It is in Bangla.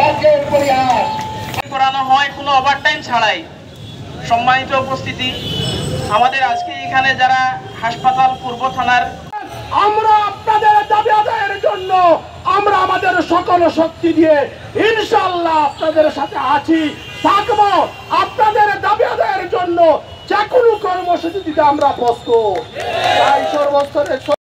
ভাগ্যের পরিহাস করানো হয় কোনো ওভারটাইম ছাড়াই। সম্মানিত উপস্থিতি, আমাদের আজকে এখানে যারা হাসপাতাল পূর্ব থানার, আমরা আপনাদের দাবি আদায়ের জন্য আমরা আমাদের সকল শক্তি দিয়ে ইনশাআল্লাহ আপনাদের সাথে আছি, থাকবো। আপনাদের দাবি আদায়ের জন্য যে কোনো কর্মসূচিতে আমরা বসবো। তাই সর্বস্তরের